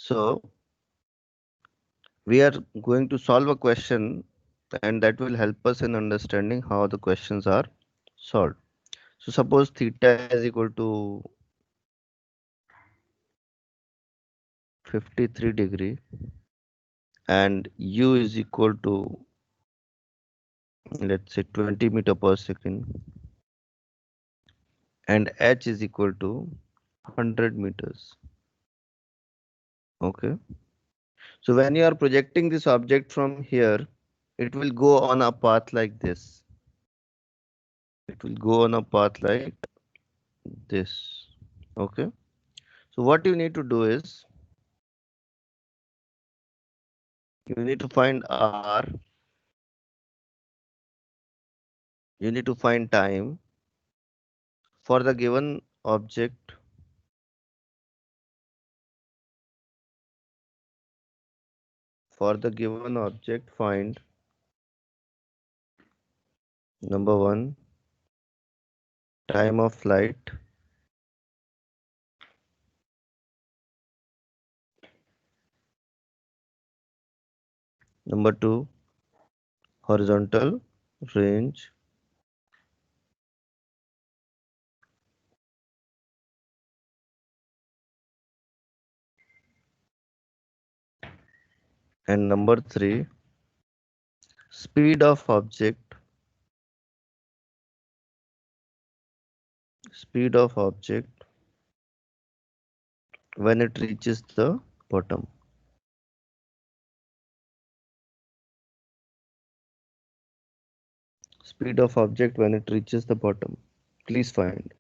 So we are going to solve a question and that will help us in understanding how the questions are solved. So suppose theta is equal to 53 degree and u is equal to, let's say, 20 meter per second, and h is equal to 100 meters. Okay. So when you are projecting this object from here, it will go on a path like this. It will go on a path like this. Okay. So what you need to do is you need to find r, you need to find time for the given object. For the given object, find number one, time of flight. Number two, horizontal range. And number three, speed of object. Speed of object when it reaches the bottom. Speed of object when it reaches the bottom. Please find.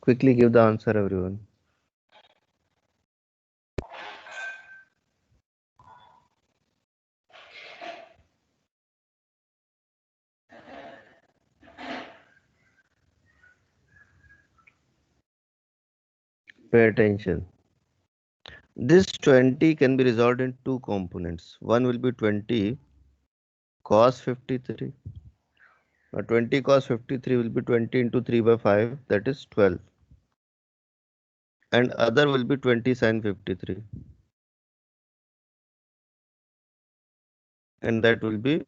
Quickly give the answer, everyone. Pay attention. This 20 can be resolved in two components. One will be 20 cos 53. Now 20 cos 53 will be 20 into 3 by 5, that is 12. And other will be 20 sin 53. And that will be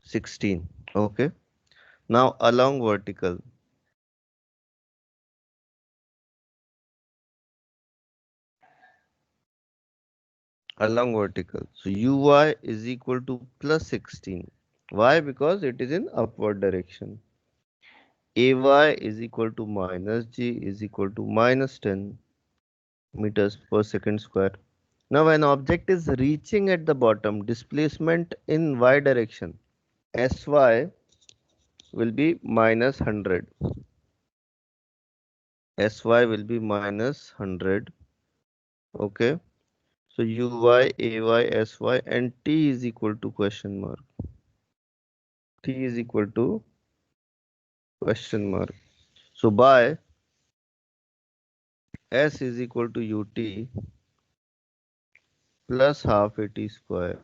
16. Okay. Now along vertical. Along vertical. So uy is equal to plus 16. Why? Because it is in upward direction. Ay is equal to minus g is equal to minus 10 meters per second square. Now when object is reaching at the bottom, displacement in y direction, Sy will be minus 100. Sy will be minus 100. Okay. So uy, ay, sy and t is equal to question mark. T is equal to question mark. So by s is equal to ut plus half at square.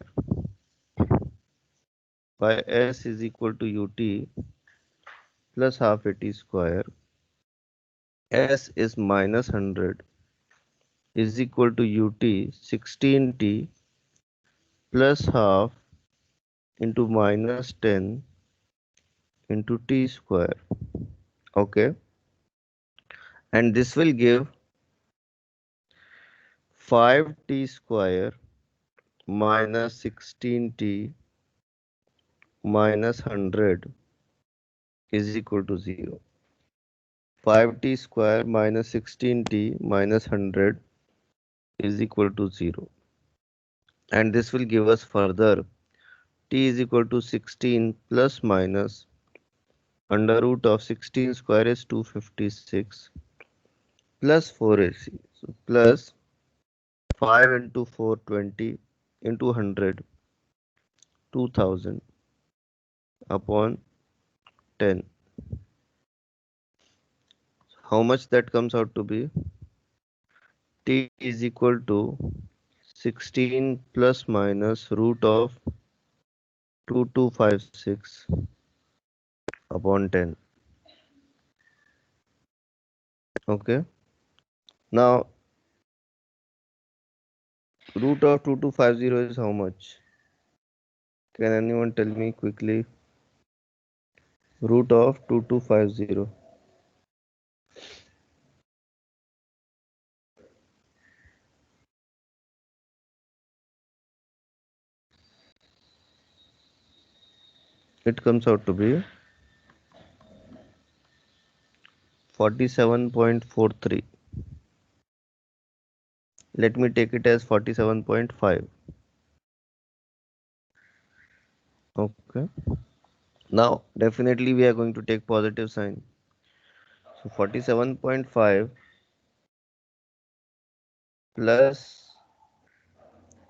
By s is equal to ut plus half at square. S is minus 100 is equal to ut 16t plus half into minus 10 into t square. Okay. And this will give 5t square minus 16t minus 100 is equal to 0. 5t square minus 16t minus 100 is equal to 0. And this will give us further t is equal to 16 plus minus under root of 16 square is 256 plus 4ac. So plus 5 into 4, 20 into 100, 2000 upon 10. How much that comes out to be? T is equal to 16 plus minus root of 2256 upon 10. Okay. Now root of 2250 is how much? Can anyone tell me quickly? Root of 2250. It comes out to be 47.43. Let me take it as 47.5. Okay. Now definitely we are going to take positive sign. So 47.5 plus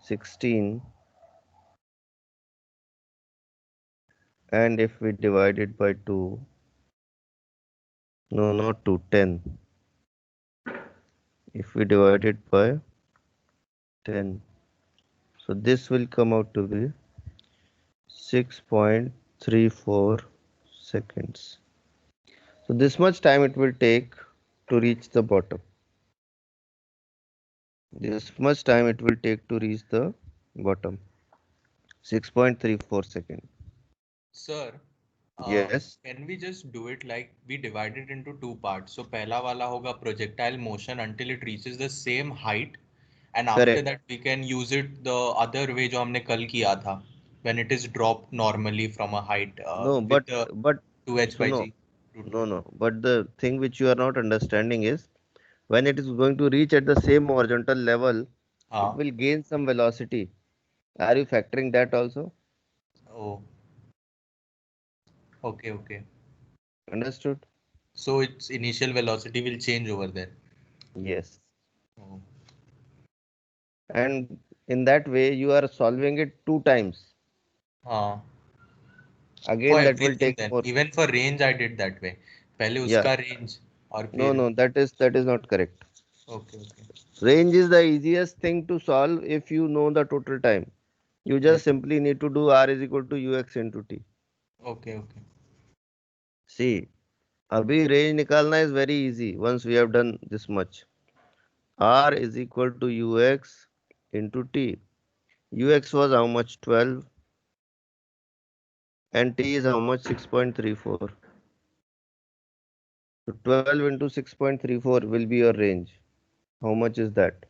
16, and if we divide it by 2, no, not 2, 10. If we divide it by 10, so this will come out to be 6.34 seconds. So this much time it will take to reach the bottom. This much time it will take to reach the bottom. 6.34 seconds. Sir, Yes. can we just do it like we divide it into two parts? So पहला वाला होगा projectile motion until it reaches the same height, and after Correct. that we can use it the other way जो हमने कल किया था, when it is dropped normally from a height No, with the but 2h so by no, g root. no, no. But the thing which you are not understanding is when it is going to reach at the same horizontal level, it हाँ. will gain some velocity. Are you factoring that also? Oh, okay, okay. Understood? So its initial velocity will change over there. Yes. Oh. And in that way, you are solving it two times. हाँ. For Again, that will everything take then, more. even for range I did that way. पहले Yeah. उसका range और No, फिर no, that is not correct. Okay okay Range is the easiest thing to solve if you know the total time. You just simply need to do r is equal to ux into t. Okay okay See, abhi range nikalna is very easy once we have done this much. R is equal to ux into t. Ux was how much? 12 and t is how much? 6.34. So 12 into 6.34 will be your range. How much is that?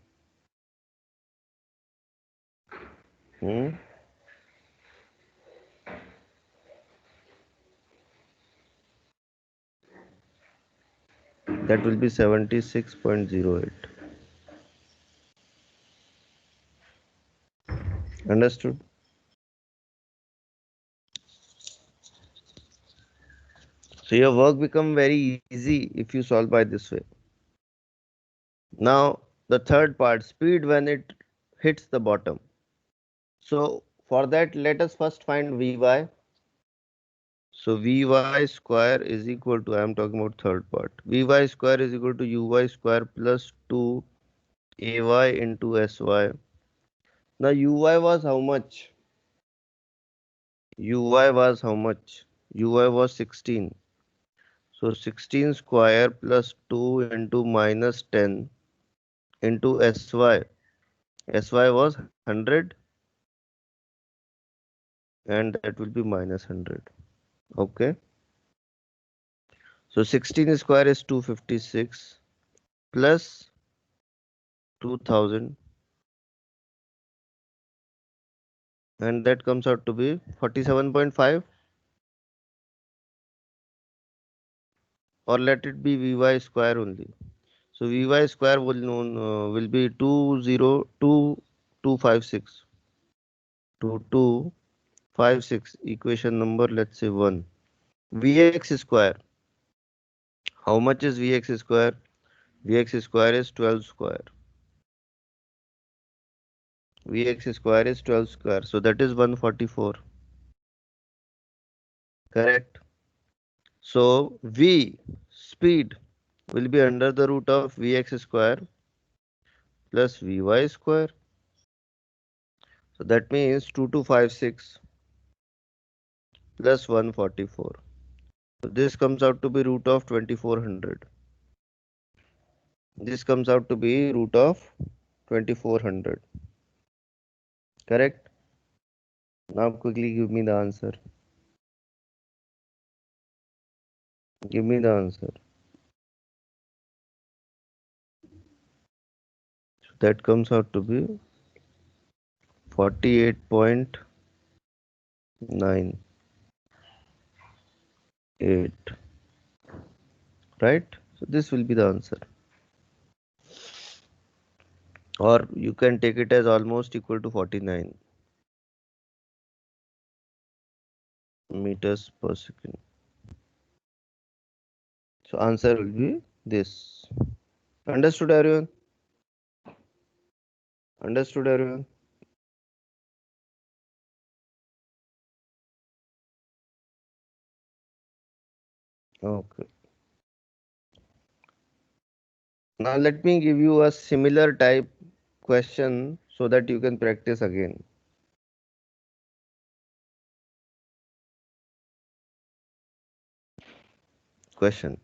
Hmm? That will be 76.08. Understood? So your work become very easy if you solve by this way. Now the third part, speed when it hits the bottom. So for that, let us first find Vy. So Vy square is equal to, I am talking about third part. Vy square is equal to Uy square plus 2 Ay into Sy. Now Uy was how much? Uy was how much? Uy was 16. So 16 square plus 2 into minus 10 into Sy. Sy was 100 and that will be minus 100. Okay. So 16 square is 256 plus 2000 and that comes out to be 47.5, or let it be Vy square only. So Vy square will be 202256. 2256 equation number, let's say 1. Vx square. How much is Vx square? Vx square is 12 square. Vx square is 12 square. So that is 144. Correct. So V speed will be under the root of Vx square plus Vy square. So that means 2256 plus 144. So this comes out to be root of 2400. This comes out to be root of 2400. Correct? Now quickly give me the answer. Give me the answer. So that comes out to be 48.98. Right? So this will be the answer. Or you can take it as almost equal to 49 meters per second. So answer will be this. Understood everyone? Understood everyone? Okay. Now let me give you a similar type question so that you can practice again. Question.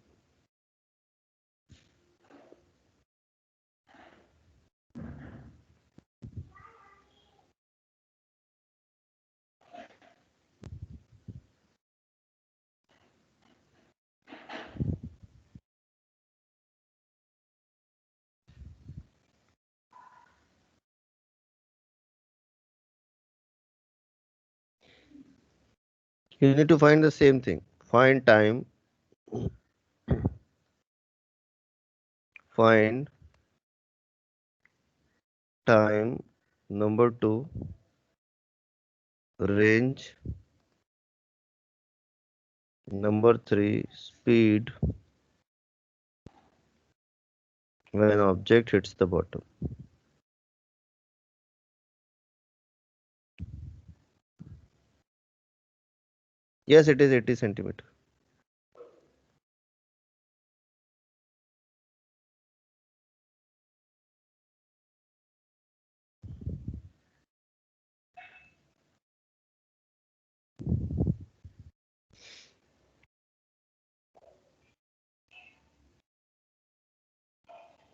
You need to find the same thing. Find time. Find time. Number 2. Range. Number 3. Speed when an object hits the bottom. Yes, it is 80 centimeter.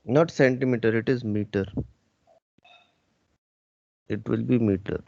Not centimeter, it is meter. It will be meter.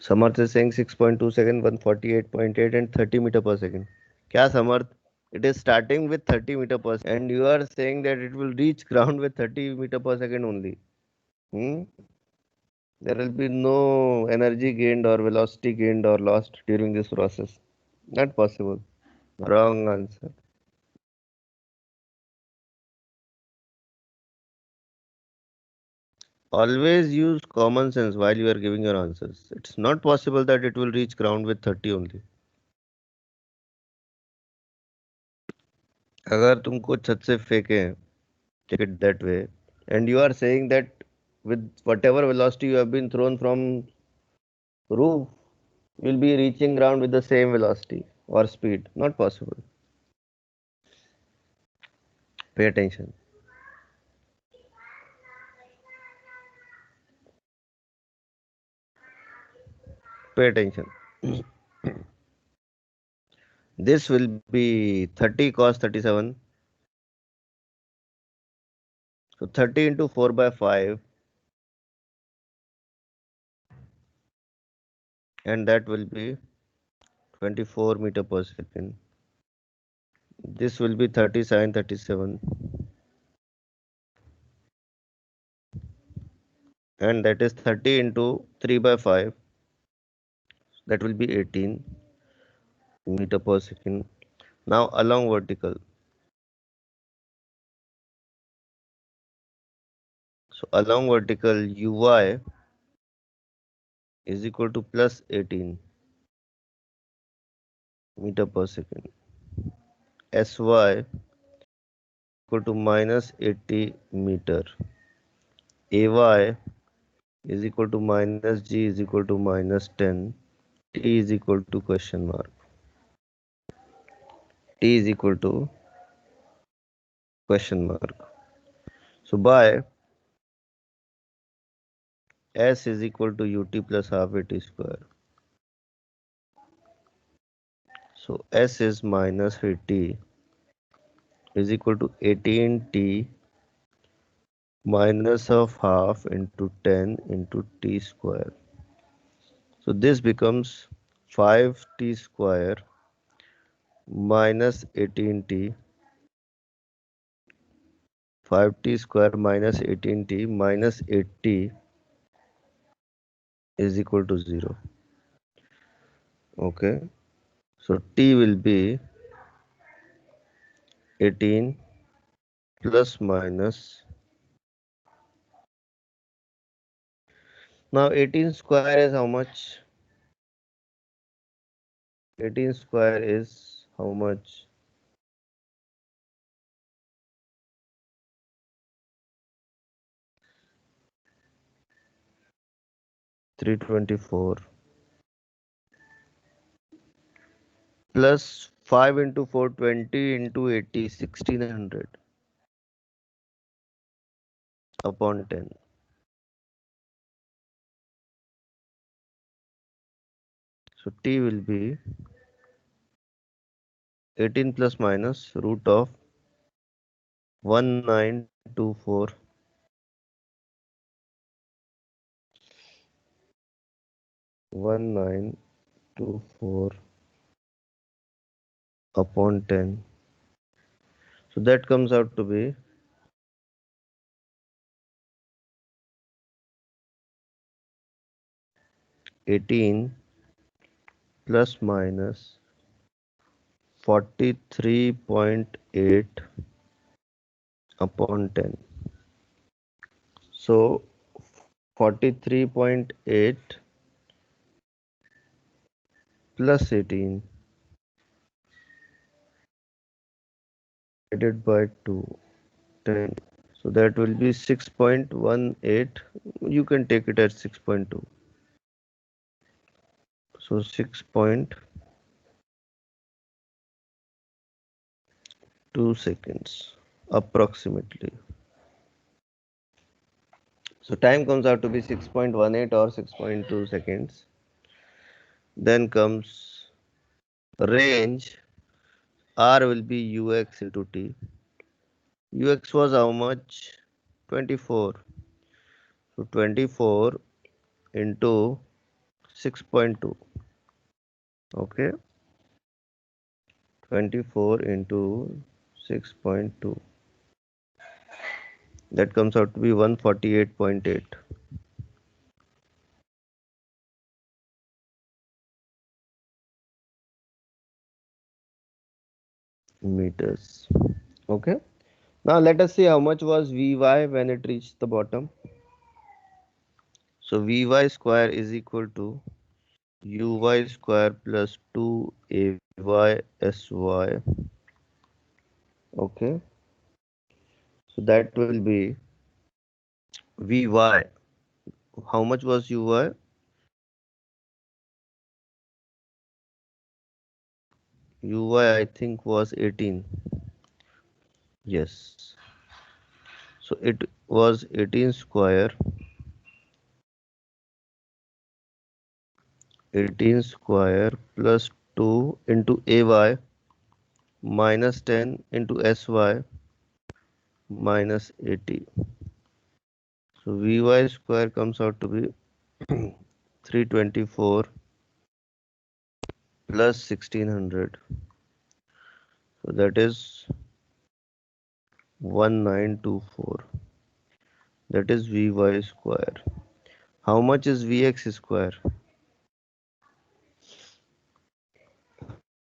Samarth is saying 6.2 second, 148.8 and 30 meter per second. Kya Samarth? It is starting with 30 meter per second and you are saying that it will reach ground with 30 meter per second only. Hmm? There will be no energy gained or velocity gained or lost during this process. Not possible. Wrong answer. Always use common sense while you are giving your answers. It's not possible that it will reach ground with 30 only. अगर तुमको छत से फेंके, take it that way, and you are saying that with whatever velocity you have been thrown from roof, you will be reaching ground with the same velocity or speed. Not possible. Pay attention. Pay attention. This will be 30 cos 37. So 30 into 4 by 5, and that will be 24 meter per second. This will be 30 sin 37, and that is 30 into 3 by 5. That will be 18 meter per second. Now along vertical. So along vertical, uy is equal to plus 18 meter per second. Sy equal to minus 80 meter. Ay is equal to minus g is equal to minus 10. T is equal to question mark. T is equal to question mark. So by S is equal to ut plus half at square. So S is minus 80 is equal to 18t minus of half into 10 into t square. So this becomes 5t square minus 18t, 5t square minus 18t minus 8t is equal to 0. Okay, so t will be 18 plus minus. Now 18 square is how much? 18 square is how much? 324 plus 5 into 420 into 80, 1600 upon 10. So t will be 18 plus minus root of 1924 1924 upon 10. So that comes out to be 18 plus minus 43.8 upon 10. So 43.8 plus 18 divided by 2, 10. So that will be 6.18. You can take it as 6.2. So 6.2 seconds approximately. So time comes out to be 6.18 or 6.2 seconds. Then comes range. R will be ux into t. Ux was how much? 24. So 24 into 6.2. Okay. 24 into 6.2. That comes out to be 148.8. meters. Okay. Now let us see how much was Vy when it reached the bottom. So Vy square is equal to Uy square plus 2Ay Sy. Okay. So that will be Vy. How much was Uy? Uy I think was 18. Yes. So it was 18 square. 18 square plus 2 into Ay minus 10 into Sy minus 80. So Vy square comes out to be 324 plus 1600. So that is 1924. That is Vy square. How much is Vx square?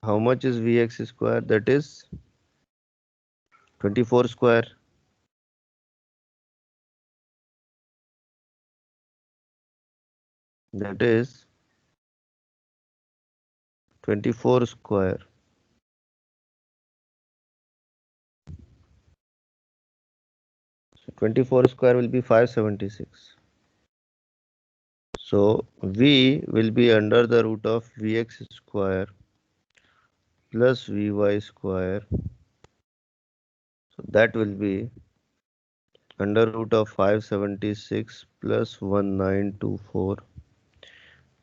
How much is Vx square? That is 24 square. That is 24 square. So 24 square will be 576. So V will be under the root of Vx square plus Vy square. So that will be under root of 576 plus 1924,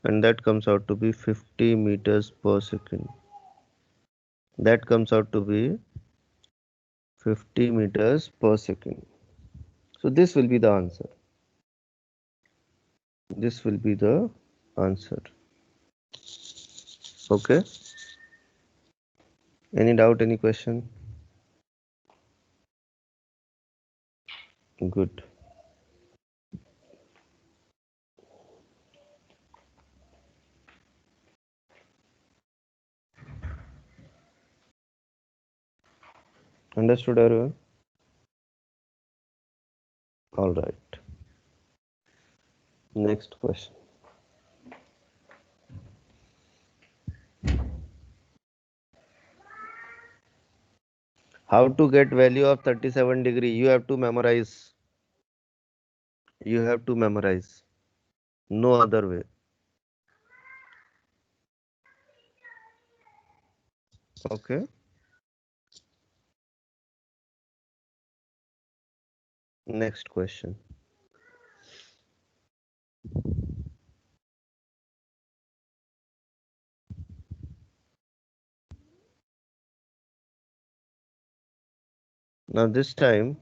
and that comes out to be 50 meters per second. That comes out to be 50 meters per second. So this will be the answer. This will be the answer. Okay. Any doubt, any question? Good. Understood, everyone? All right. Next question. How to get value of 37 degree? You have to memorize. You have to memorize. No other way. Okay. Next question. Now this time,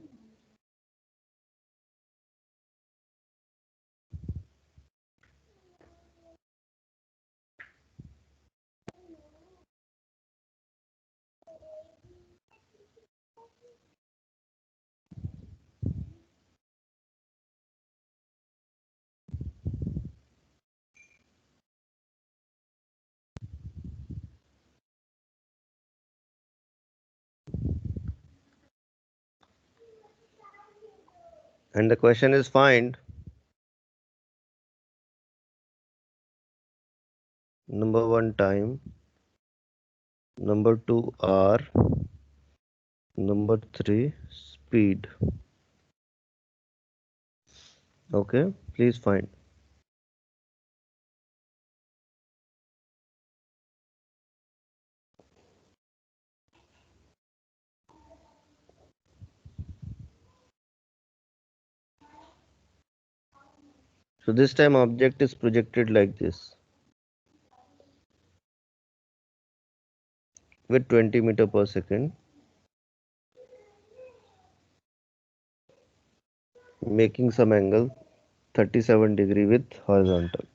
and the question is find number 1 time, number 2 hour, number 3 speed. Okay, please find. So this time object is projected like this with 20 meter per second, making some angle 37 degree with horizontal.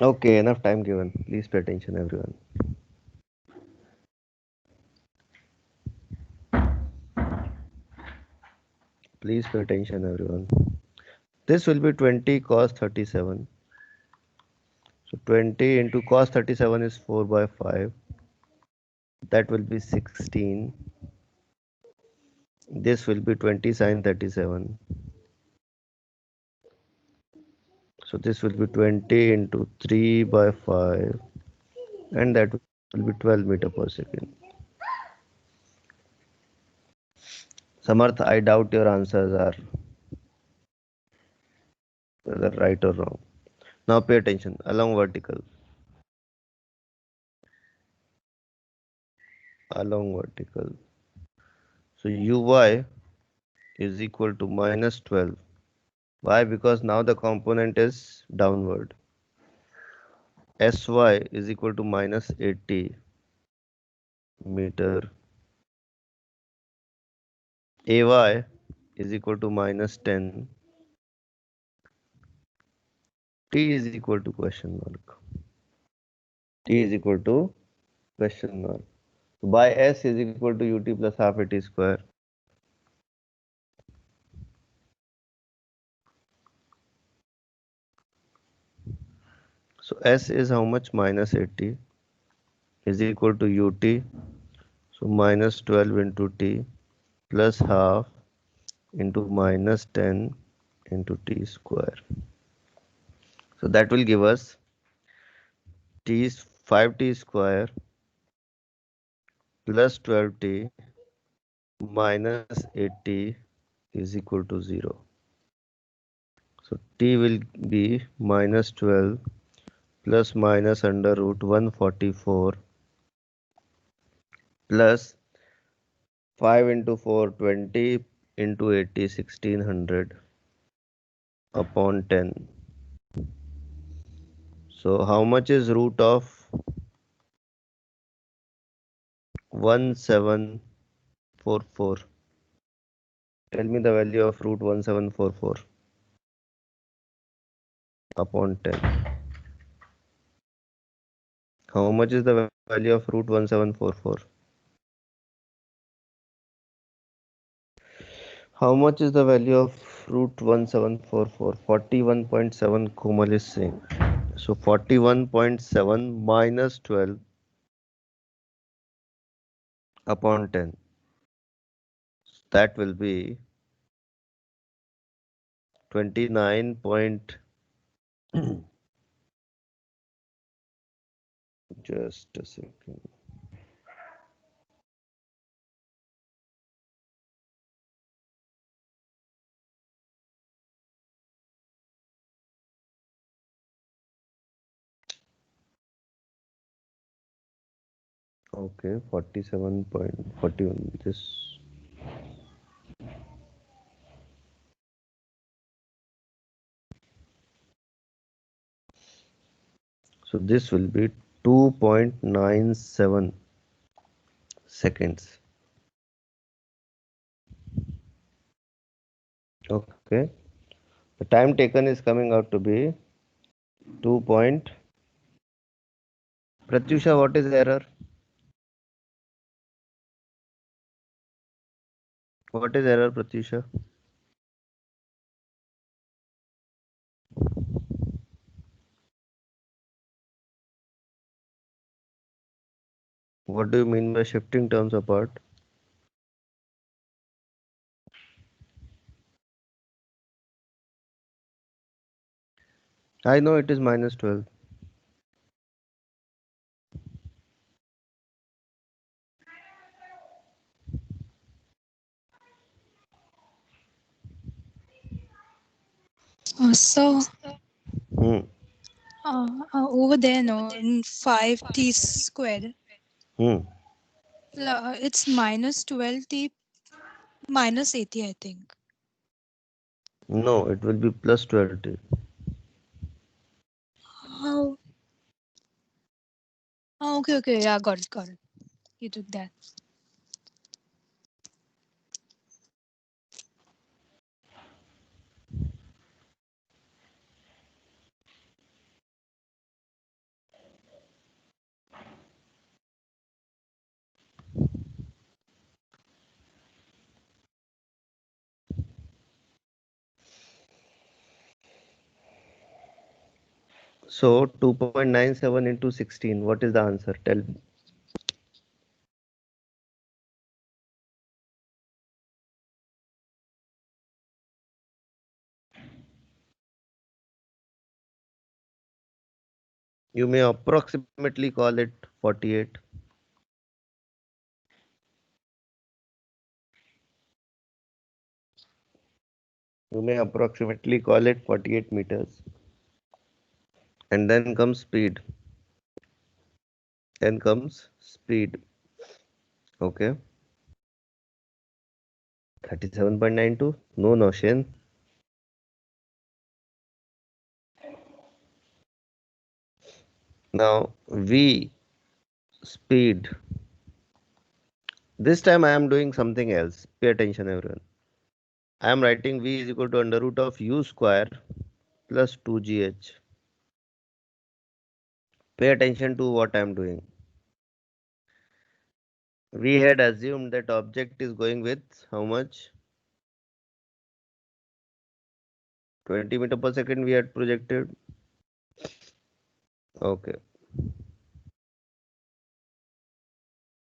Okay, enough time given. Please pay attention, everyone. Please pay attention, everyone. This will be 20 cos 37. So 20 into cos 37 is 4 by 5. That will be 16. This will be 20 sin 37. So this will be 20 into 3 by 5. And that will be 12 meter per second. Samarth, I doubt your answers are whether right or wrong. Now pay attention. Along vertical. Along vertical. So uy is equal to minus 12. Why? Because now the component is downward. Sy is equal to minus 80 meter. Ay is equal to minus 10. T is equal to question mark. T is equal to question mark. By S is equal to ut plus half at square. So S is how much? Minus 80 is equal to ut. So minus 12 into t plus half into minus 10 into t square. So that will give us t is 5t square plus 12t minus 80 is equal to 0. So T will be minus 12 plus minus under root 144 plus 5 into 4, 20 into 80, 1600 upon 10. So how much is root of 1744? Tell me the value of root 1744 upon 10. How much is the value of root 1744? How much is the value of root 1744? 41.7 Komal is saying. So 41.7 minus 12 upon 10. That will be 29 point. Just a second. Okay, 47.41. This. So this will be 2.97 seconds. Okay. The time taken is coming out to be 2. Pratyusha, what is error? What is error, Pratyusha? What do you mean by shifting terms apart? I know it is minus 12. So Hmm. over there, no, in 5t squared, Hmm. it's minus 12t minus 80, I think. No, it will be plus 12. How? Oh, okay, yeah, got it. You took that. So 2.97 into 16. What is the answer? Tell me. You may approximately call it 48. You may approximately call it 48 meters. And then comes speed. Then comes speed. Okay. 37.92. No notion. Now V speed. This time I am doing something else. Pay attention, everyone. I am writing V is equal to under root of U square plus 2GH. Pay attention to what I am doing. We had assumed that object is going with how much? 20 meter per second we had projected. Okay.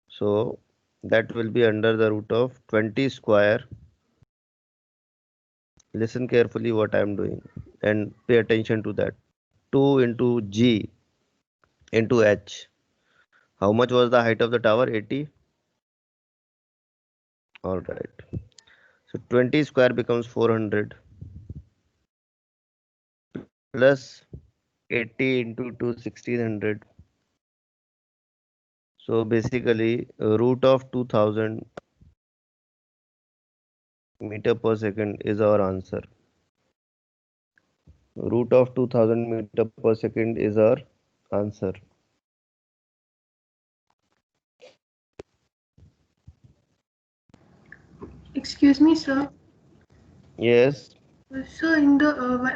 So that will be under the root of 20 square. Listen carefully what I am doing and pay attention to that. 2 into G into H. How much was the height of the tower? 80. All right. So 20 square becomes 400. plus 80 into 2 1600. So basically root of 2000 meter per second is our answer. Root of 2000 meter per second is our answer. Excuse me, sir. Yes. So in the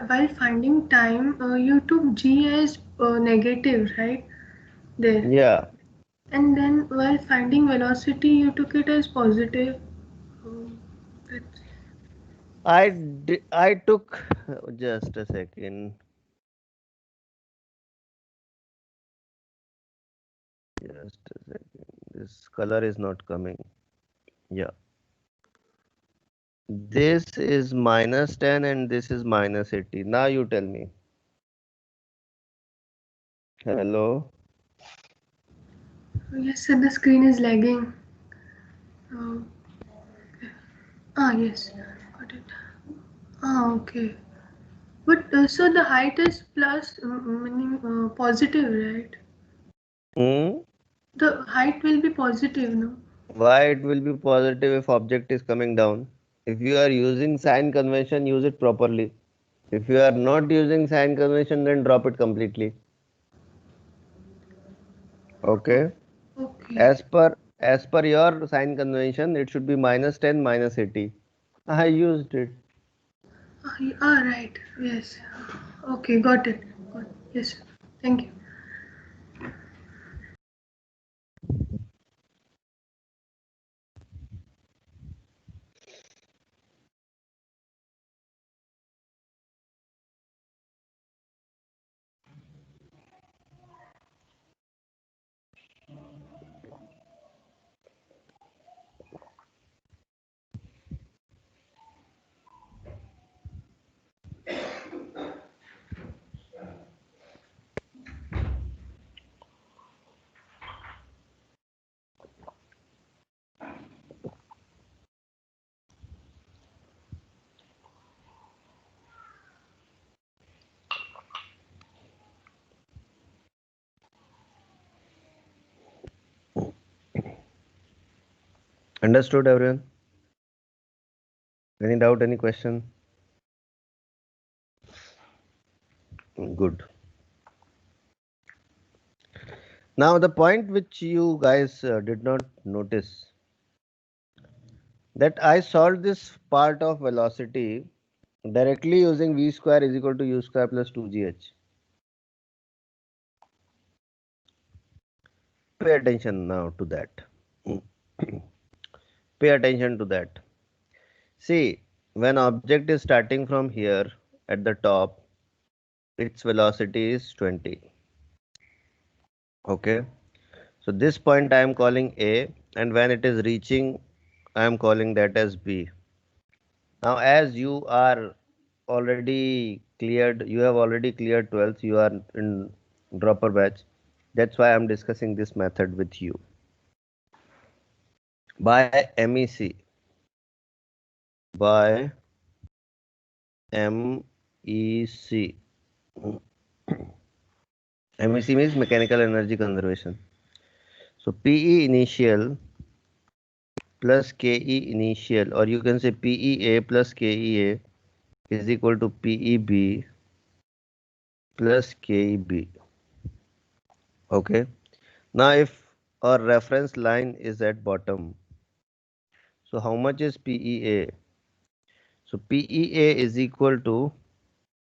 while finding time, you took g as negative, right? There. Yeah. And then while finding velocity, you took it as positive. Um, that's- I took just a second. Just a second. This color is not coming. Yeah. This is minus 10 and this is minus 80. Now you tell me. Hello. yes, sir. The screen is lagging. Uh, yes, got it. Okay. But so the height is plus, meaning positive, right? Hmm? The height will be positive, no? Why it will be positive if object is coming down? If you are using sign convention, use it properly. If you are not using sign convention, then drop it completely. Okay. Okay. As per your sign convention, it should be minus 10 minus 80. I used it. Right. Yes. Okay, got it. Got it. Yes. Thank you. Understood, everyone? Any doubt, any question? Good. Now, the point which you guys did not notice, that I solved this part of velocity directly using v square is equal to u square plus 2gh. Pay attention now to that. Pay attention to that. See, when object is starting from here at the top, its velocity is 20. Okay. So this point I am calling A, and when it is reaching, I am calling that as B. Now, as you are already cleared, you have already cleared 12th, you are in dropper batch. That's why I'm discussing this method with you. By MEC. By MEC. MEC means mechanical energy conservation. So PE initial plus KE initial, or you can say PEA plus KEA is equal to PEB plus KEB. Okay. Now if our reference line is at bottom, so how much is PEA? So PEA is equal to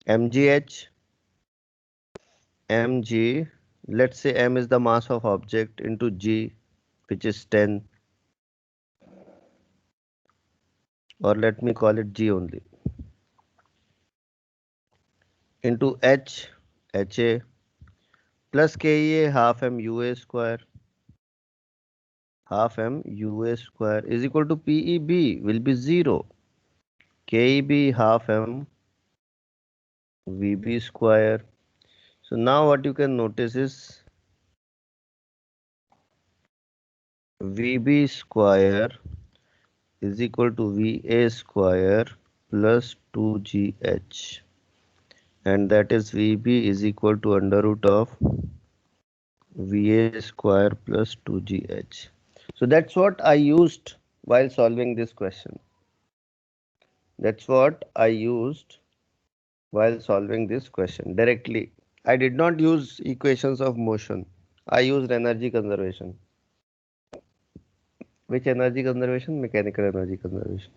mgh mg, let's say m is the mass of object, into g, which is 10, or let me call it g only, into h, ha, plus KEA half m ua square, half m ua square is equal to PEB will be 0. KEB half m VB square. So now what you can notice is VB square is equal to VA square plus 2GH. and that is VB is equal to under root of VA square plus 2GH. So that's what I used while solving this question. That's what I used while solving this question directly. I did not use equations of motion. I used energy conservation. Which energy conservation? Mechanical energy conservation.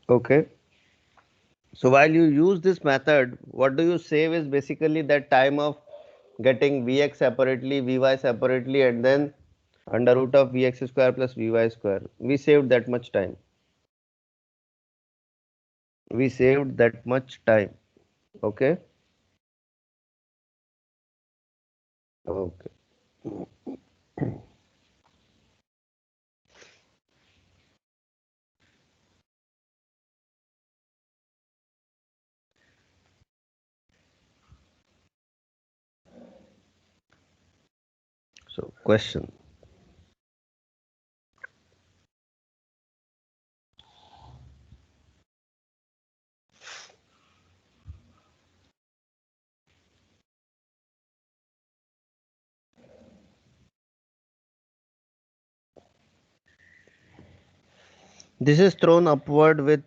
Okay. So while you use this method, what do you save is basically that time of getting Vx separately, Vy separately, and then under root of Vx square plus Vy square. We saved that much time. We saved that much time. Okay. Okay. So question. This is thrown upward with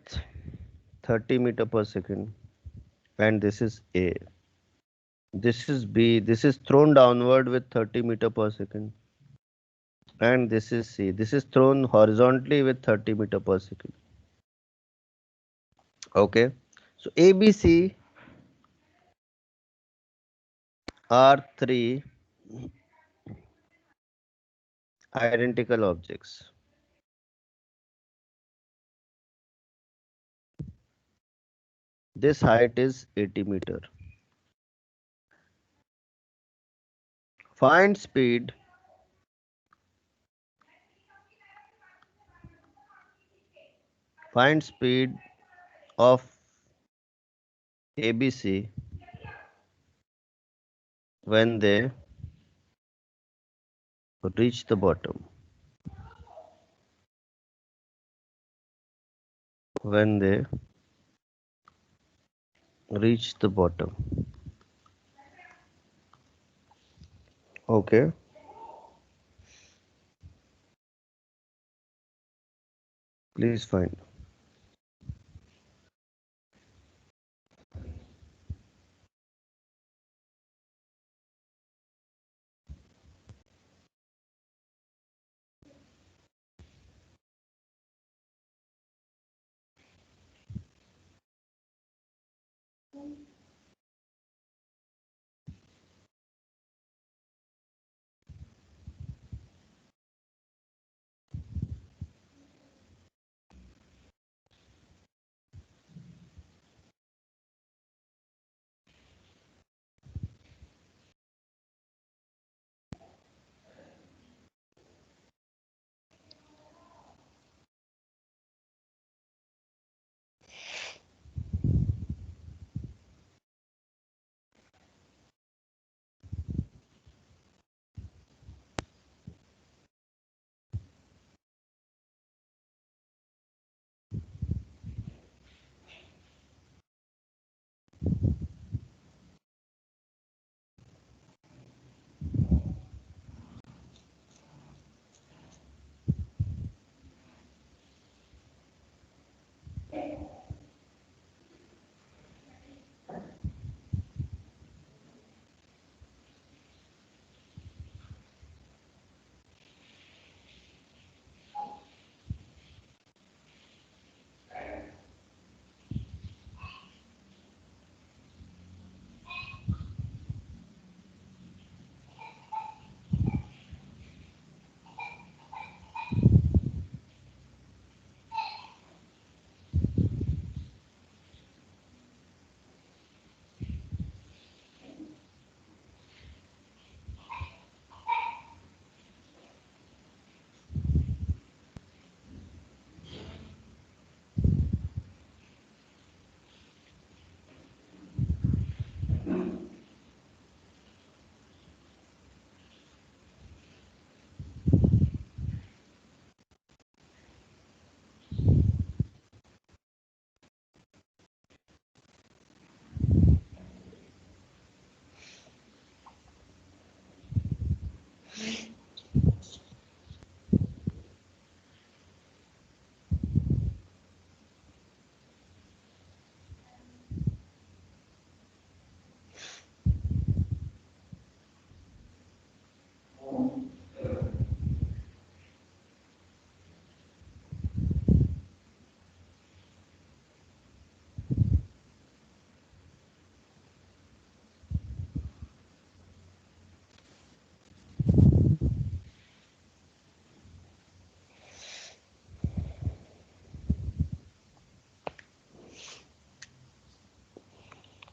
30 meter per second, and this is A. This is B. This is thrown downward with 30 meter per second, and this is C. This is thrown horizontally with 30 meter per second. Okay. So A, B, C are three identical objects. This height is 80 meter. Find speed of ABC when they reach the bottom. When they reach the bottom. Okay. Please find.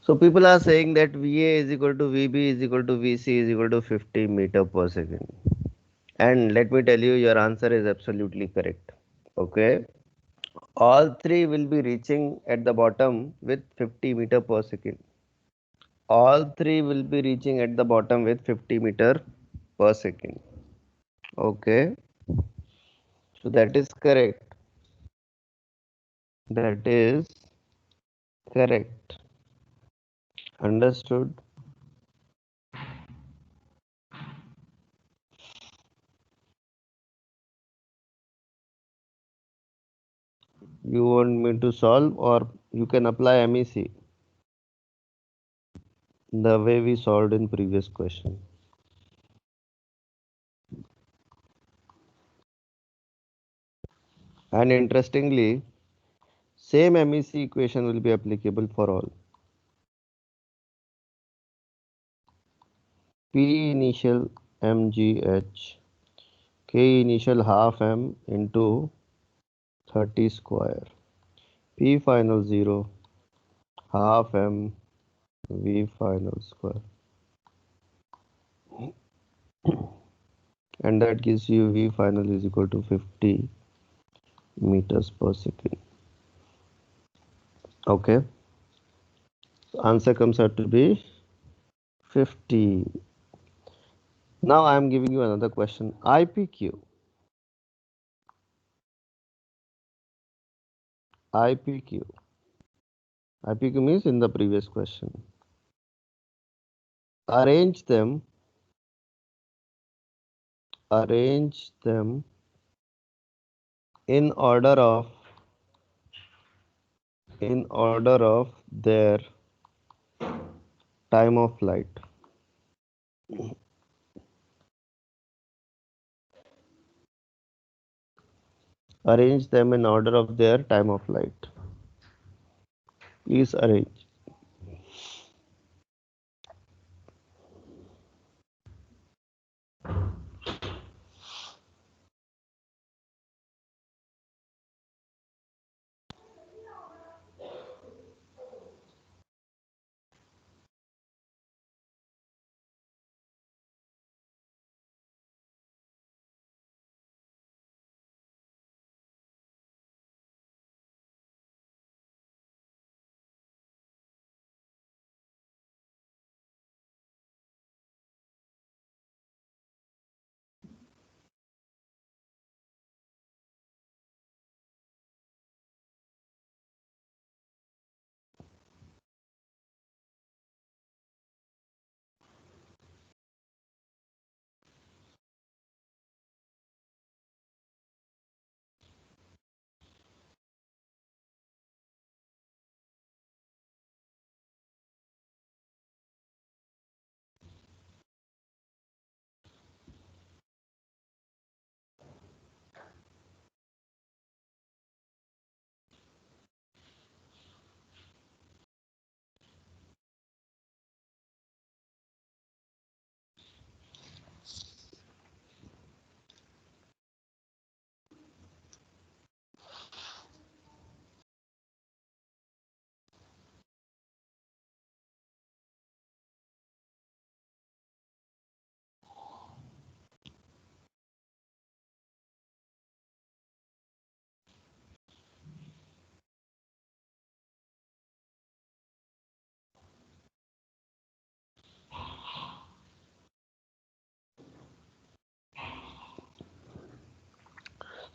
So people are saying that VA is equal to VB is equal to VC is equal to 50 meter per second. And let me tell you, your answer is absolutely correct. Okay. All three will be reaching at the bottom with 50 meter per second. All three will be reaching at the bottom with 50 meter per second. Okay. So that is correct. That is correct. Understood? You want me to solve, or you can apply MEC the way we solved in previous question. And interestingly, same MEC equation will be applicable for all. P initial mgh, K initial half m into 30 square, P final 0, half m V final square, and that gives you V final is equal to 50 meters per second. Okay, so answer comes out to be 50. Now I am giving you another question. IPQ. IPQ. IPQ means in the previous question. Arrange them in order of their time of flight. Arrange them in order of their time of flight. Please arrange.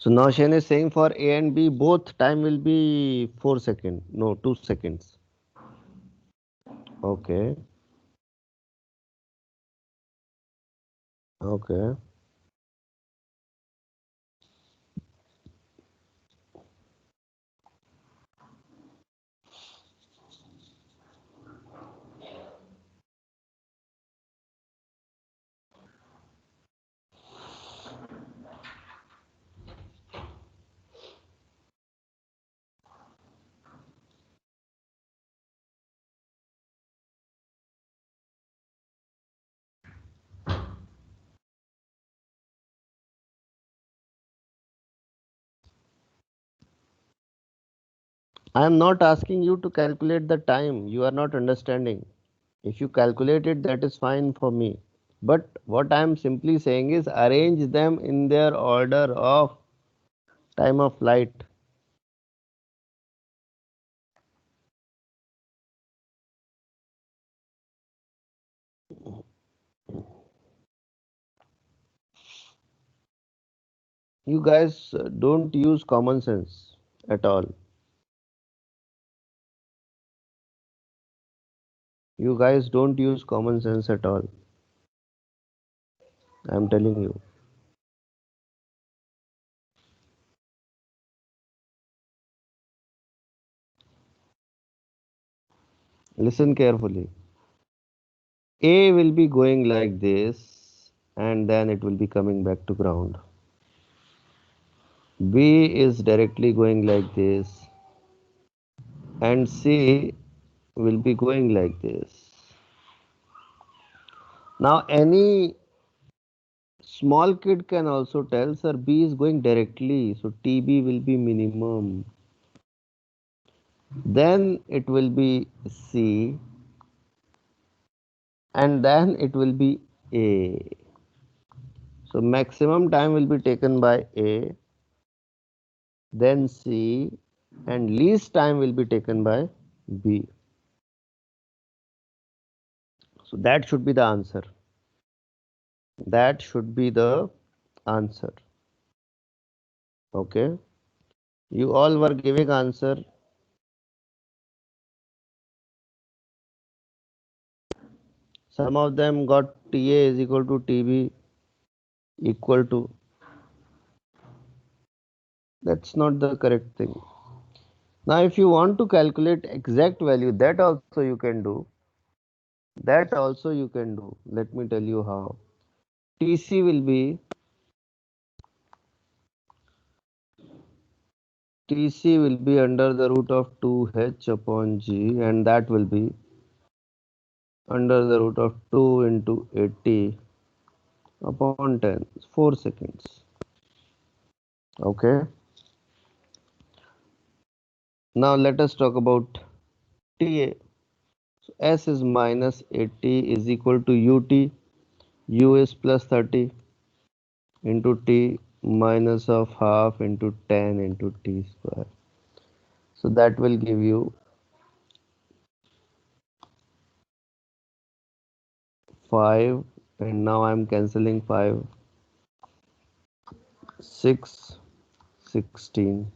So now Shane is saying for A and B both time will be 4 seconds. No, 2 seconds. Okay. Okay. I am not asking you to calculate the time. You are not understanding. If you calculate it, that is fine for me. But what I am simply saying is arrange them in their order of time of flight. You guys don't use common sense at all. You guys don't use common sense at all. I am telling you. Listen carefully. A will be going like this and then it will be coming back to ground. B is directly going like this and C will be going like this. Now any small kid can also tell, sir, B is going directly, so TB will be minimum. Then it will be C and then it will be A. So maximum time will be taken by A, then C, and least time will be taken by B. So that should be the answer. That should be the answer. Okay. You all were giving answer. Some of them got TA is equal to TB equal to. That's not the correct thing. Now if you want to calculate exact value, that also you can do. That also you can do. Let me tell you how. TC will be under the root of 2h upon g, and that will be under the root of 2 into 80 upon 10, 4 seconds. Okay. Now let us talk about TA. So S is minus 80 is equal to UT. U is plus 30 into T minus of half into 10 into T square. So that will give you 5, and now I am cancelling 5, 6, 16.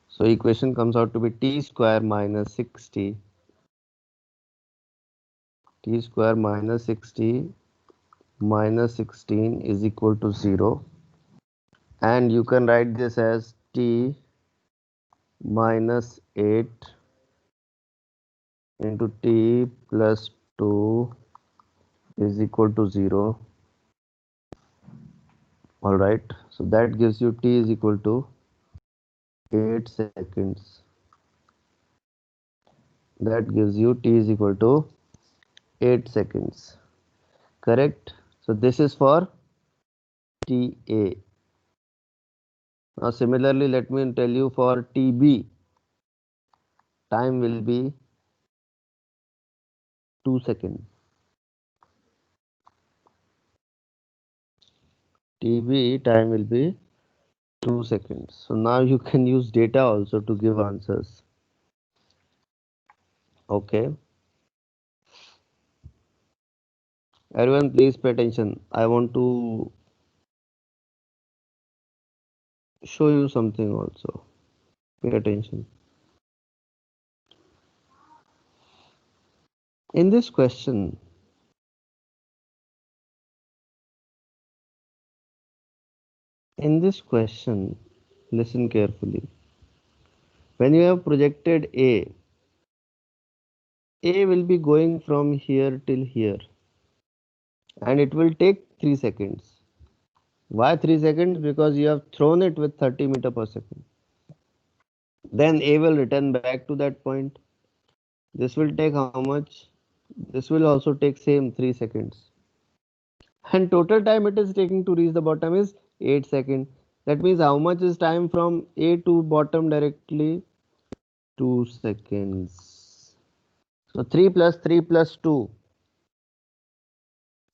So equation comes out to be T square minus 60. T square minus 60 minus 16 is equal to 0. And you can write this as T minus 8 into T plus 2 is equal to 0. Alright, so that gives you T is equal to 8 seconds. That gives you T is equal to 8 seconds. Correct? So this is for TA. Now similarly, let me tell you for TB, time will be 2 seconds. TB time will be 2 seconds. So now you can use data also to give answers. Okay. Everyone please pay attention. I want to show you something also. Pay attention. In this question, listen carefully. When you have projected A will be going from here till here and it will take 3 seconds. Why 3 seconds? Because you have thrown it with 30 meter per second. Then A will return back to that point. This will take how much? This will also take same 3 seconds. And total time it is taking to reach the bottom is 8 seconds. That means how much is time from A to bottom directly? 2 seconds. So 3 plus 3 plus 2.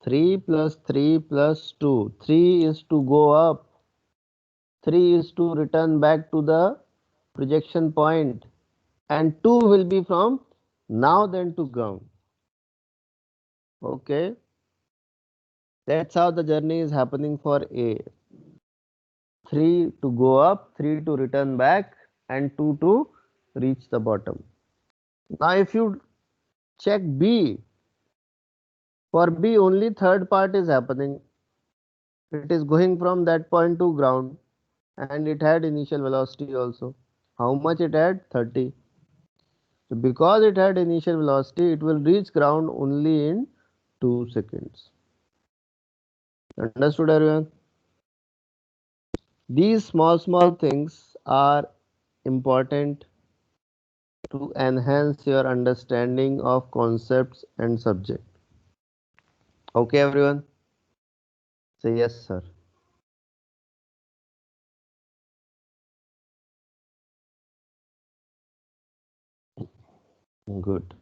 3 plus 3 plus 2. 3 is to go up. 3 is to return back to the projection point. And 2 will be from now then to ground. Okay. That's how the journey is happening for A. 3 to go up, 3 to return back, and 2 to reach the bottom. Now if you check B, for B only third part is happening. It is going from that point to ground, and it had initial velocity also. How much it had? 30. So because it had initial velocity, it will reach ground only in 2 seconds. Understood everyone? These small things are important to enhance your understanding of concepts and subject. Okay everyone? Say yes sir. Good.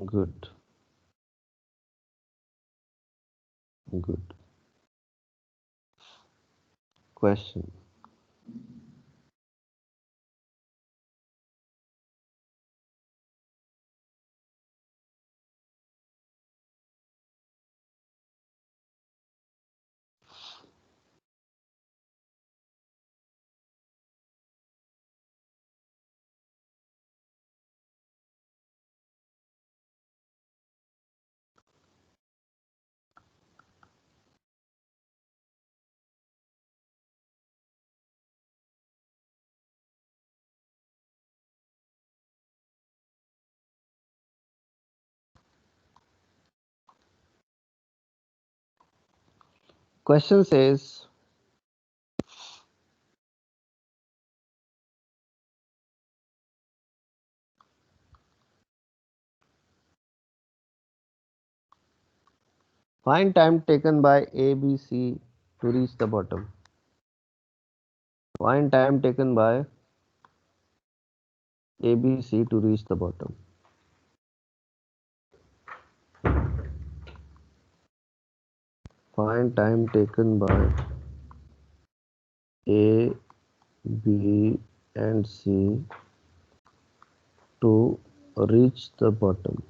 Good. Good. Question. Question says, find time taken by A, B, C to reach the bottom. Find time taken by A, B, C to reach the bottom. Find time taken by A, B, and C to reach the bottom.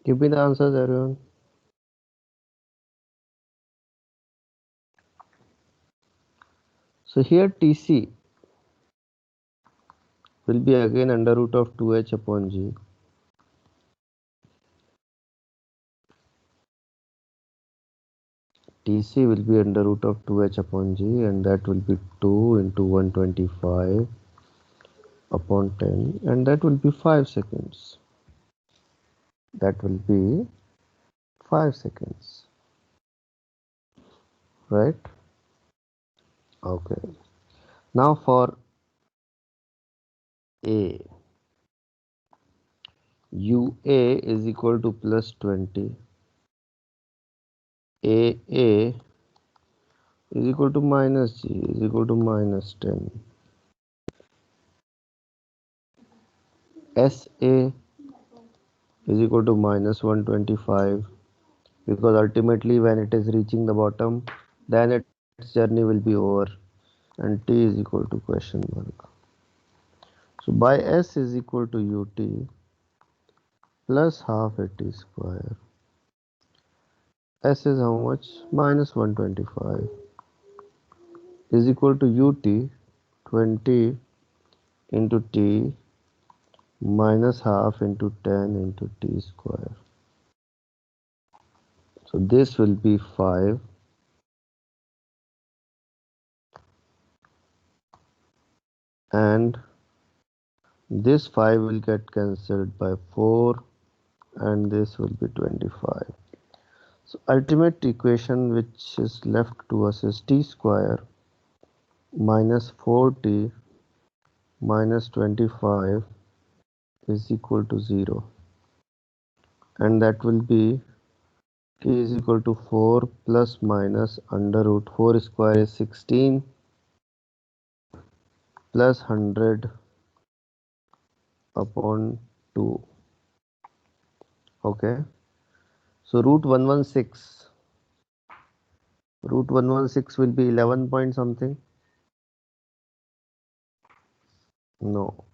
Give me the answers, everyone. So here Tc will be again under root of 2h upon g. Tc will be under root of 2h upon g, and that will be 2 into 125 upon 10, and that will be 5 seconds. That will be 5 seconds, right? Okay. Now for A, UA is equal to plus 20. AA is equal to minus G is equal to minus 10. SA is equal to minus 125, because ultimately when it is reaching the bottom, then its journey will be over, and T is equal to question mark. So by S is equal to UT plus half AT square. S is how much? Minus 125 is equal to UT 20 into T minus half into 10 into T square. So this will be 5, and this 5 will get cancelled by 4, and this will be 25. So ultimate equation which is left to us is T square minus 4T minus 25 is equal to 0, and that will be T is equal to 4 plus minus under root 4 square is 16 plus 100 upon 2. Okay, so root 116 will be 11 point something. No,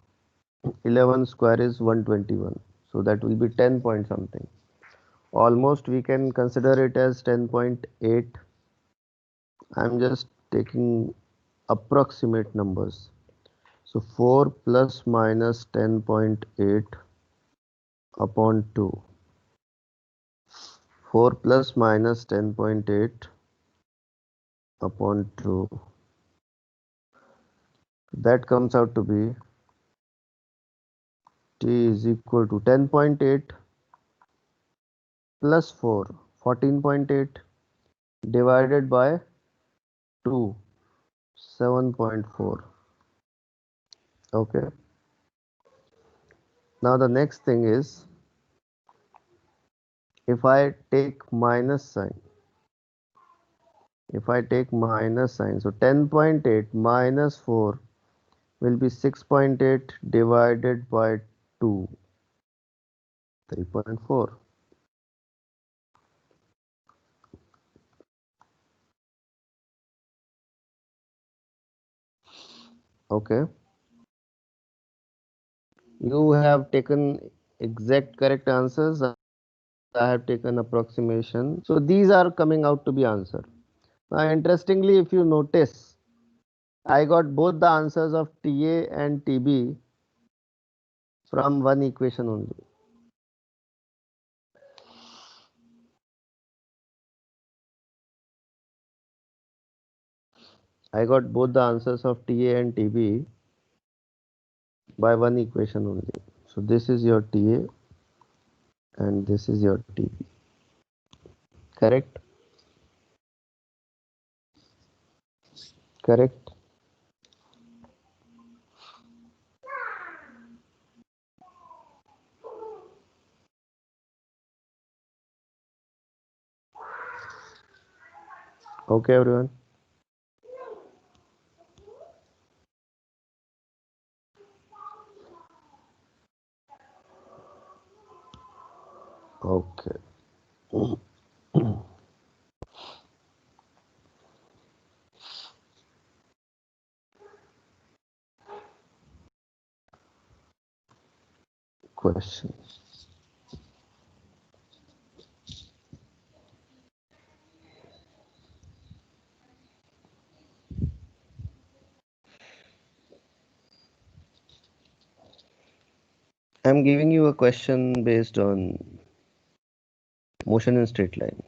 11 square is 121, so that will be 10 point something. Almost we can consider it as 10.8. I'm just taking approximate numbers. So 4 plus minus 10.8 upon 2. 4 plus minus 10.8 upon 2. That comes out to be T is equal to 10.8 plus 4, 14.8 divided by 2, 7.4. Okay. Now the next thing is, if I take minus sign, so 10.8 minus 4 will be 6.8 divided by 2, 3.4. Okay, you have taken exact correct answers. I have taken approximation. So these are coming out to be answer. Now interestingly, if you notice, I got both the answers of TA and TB from one equation only. I got both the answers of TA and TB by one equation only. So this is your TA and this is your TB. Correct? Correct. Okay, everyone. Okay. Question. I'm giving you a question based on motion in straight line.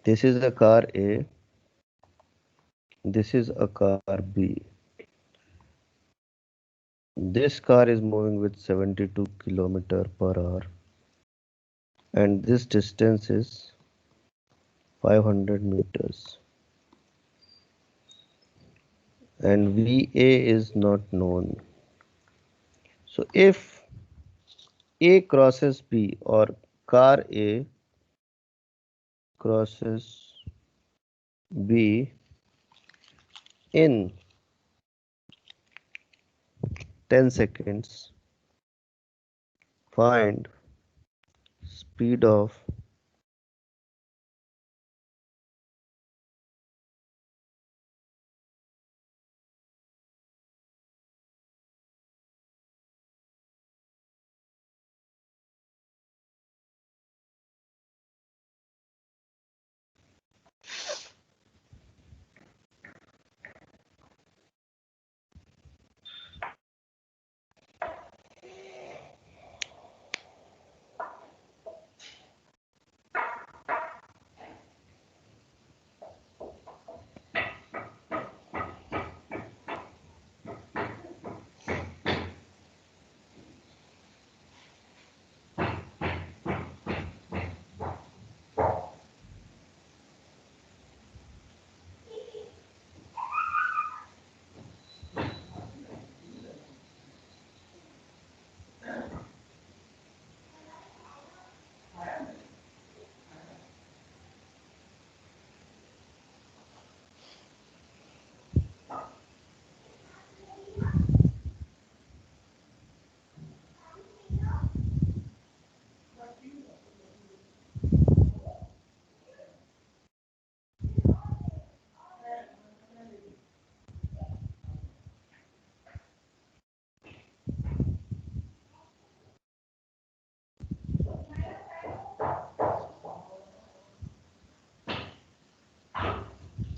This is a car A. This is a car B. This car is moving with 72 km/h and this distance is 500 meters and VA is not known. So if A crosses B or car A crosses B in 10 seconds, find speed of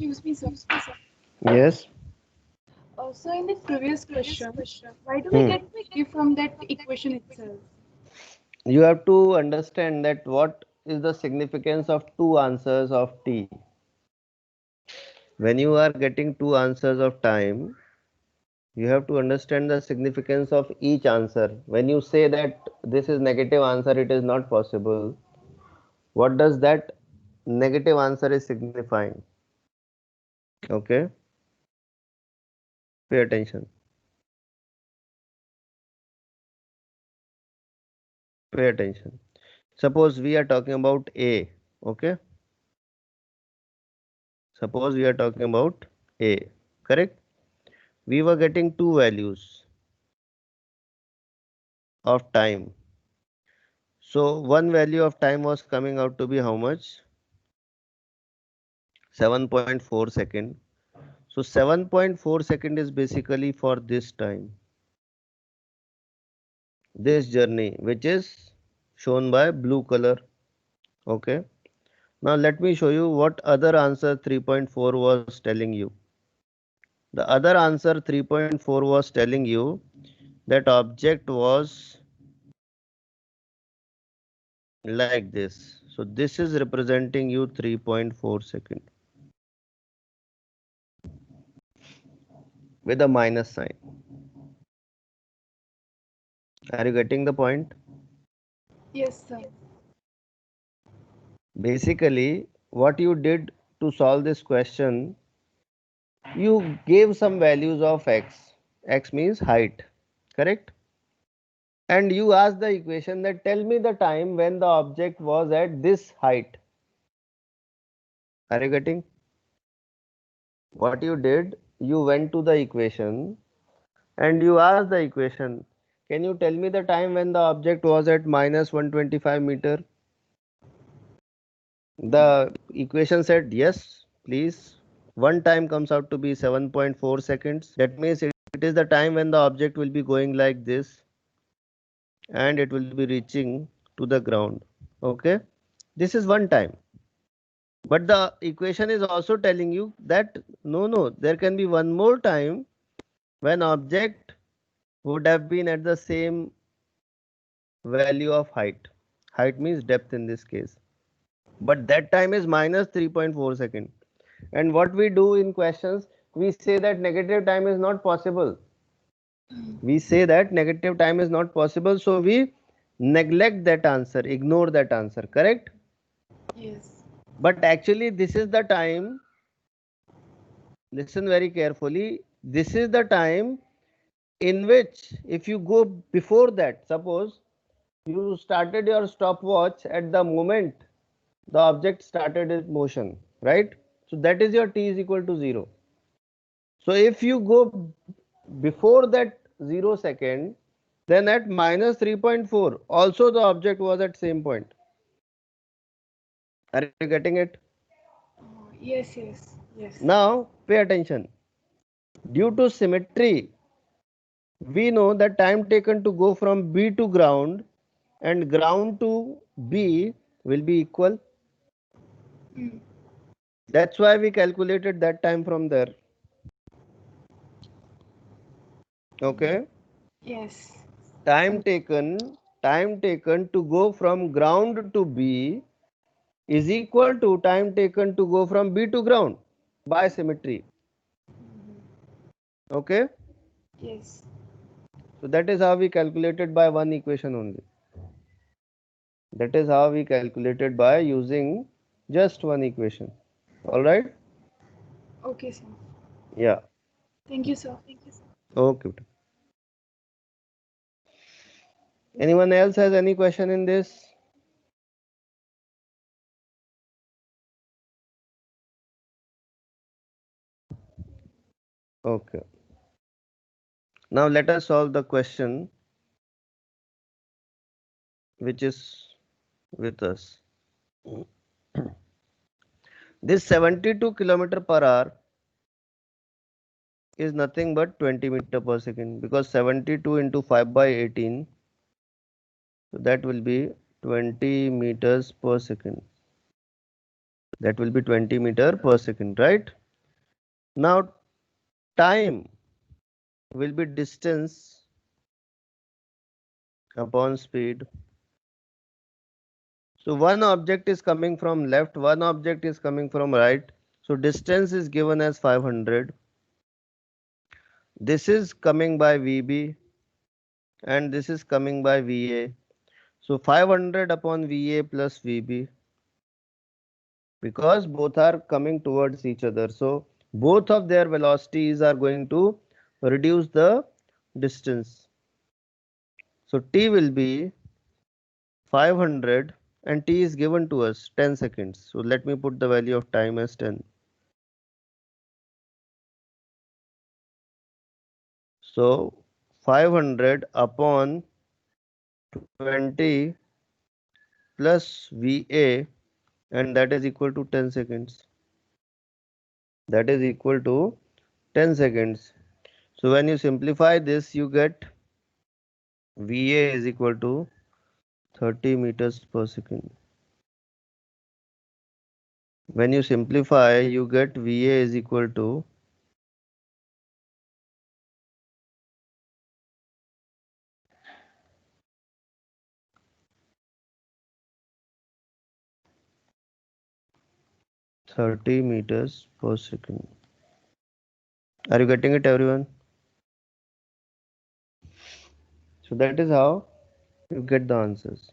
Excuse me, sir. yes. So in the previous question, why do we Hmm. get T from that equation itself? You have to understand that what is the significance of two answers of T. When you are getting two answers of time, you have to understand the significance of each answer. When you say that this is negative answer, it is not possible. What does that negative answer is signifying? Okay, pay attention. Pay attention. Suppose we are talking about A. Okay, suppose we are talking about A. Correct? We were getting two values of time. So one value of time was coming out to be how much? 7.4 second. So 7.4 second is basically for this time, this journey, which is shown by blue color. Okay. Now let me show you what other answer 3.4 was telling you. The other answer 3.4 was telling you that object was like this. So this is representing you 3.4 second with a minus sign. Are you getting the point? Yes, sir. Basically, what you did to solve this question, you gave some values of x. X means height, correct? And you asked the equation that tell me the time when the object was at this height. Are you getting? What you did, you went to the equation and you asked the equation, can you tell me the time when the object was at minus 125 meter? The equation said yes, please. One time comes out to be 7.4 seconds. That means it is the time when the object will be going like this and it will be reaching to the ground. Okay, this is one time. But the equation is also telling you that no, there can be one more time when object would have been at the same value of height. Height means depth in this case. But that time is minus 3.4 second. And what we do in questions, we say that negative time is not possible. We say that negative time is not possible, so we neglect that answer, ignore that answer, correct? Yes. But actually this is the time, listen very carefully, this is the time in which if you go before that, suppose you started your stopwatch at the moment the object started its motion, right? So that is your t is equal to 0. So if you go before that 0 second, then at minus 3.4 also the object was at same point. Are you getting it? Yes, yes, yes. Now pay attention. Due to symmetry, we know that time taken to go from B to ground and ground to B will be equal. Mm. That's why we calculated that time from there. Okay. Yes. Time taken to go from ground to B is equal to time taken to go from B to ground by symmetry. Okay. Yes. So that is how we calculated by one equation only. That is how we calculated by using just one equation. All right. Okay, sir. Yeah. Thank you, sir. Okay. Anyone else has any question in this? Okay. Now let us solve the question which is with us. This 72 km per hour is nothing but 20 meter per second, because 72 into 5 by 18, so that will be 20 meters per second. That will be 20 meter per second, right? Now time will be distance upon speed. So one object is coming from left, one object is coming from right. So distance is given as 500. This is coming by VB and this is coming by VA. So 500 upon VA plus VB, because both are coming towards each other. So both of their velocities are going to reduce the distance. So T will be 500 and T is given to us 10 seconds. So let me put the value of time as 10. So 500 upon 20 plus VA, and that is equal to 10 seconds. That is equal to 10 seconds. So when you simplify this, you get VA is equal to 30 meters per second. When you simplify, you get VA is equal to 30 meters per second. Are you getting it, everyone? So that is how you get the answers.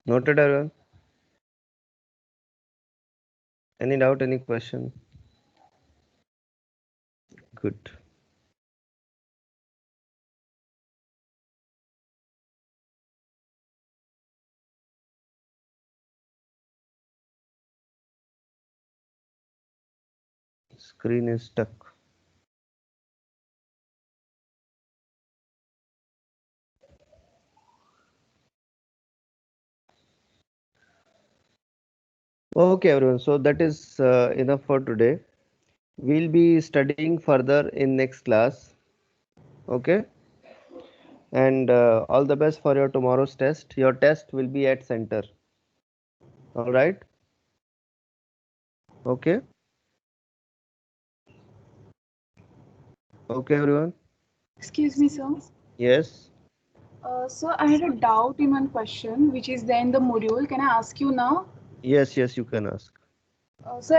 Noted, everyone? Any doubt, any question? Good. Screen is stuck. Okay, everyone. So that is enough for today. We'll be studying further in next class. Okay. And all the best for your tomorrow's test. Your test will be at center. All right. Okay. Okay, everyone. Excuse me, sir. Yes. So I had a doubt in one question, which is there in the module. Can I ask you now? Yes, you can ask. So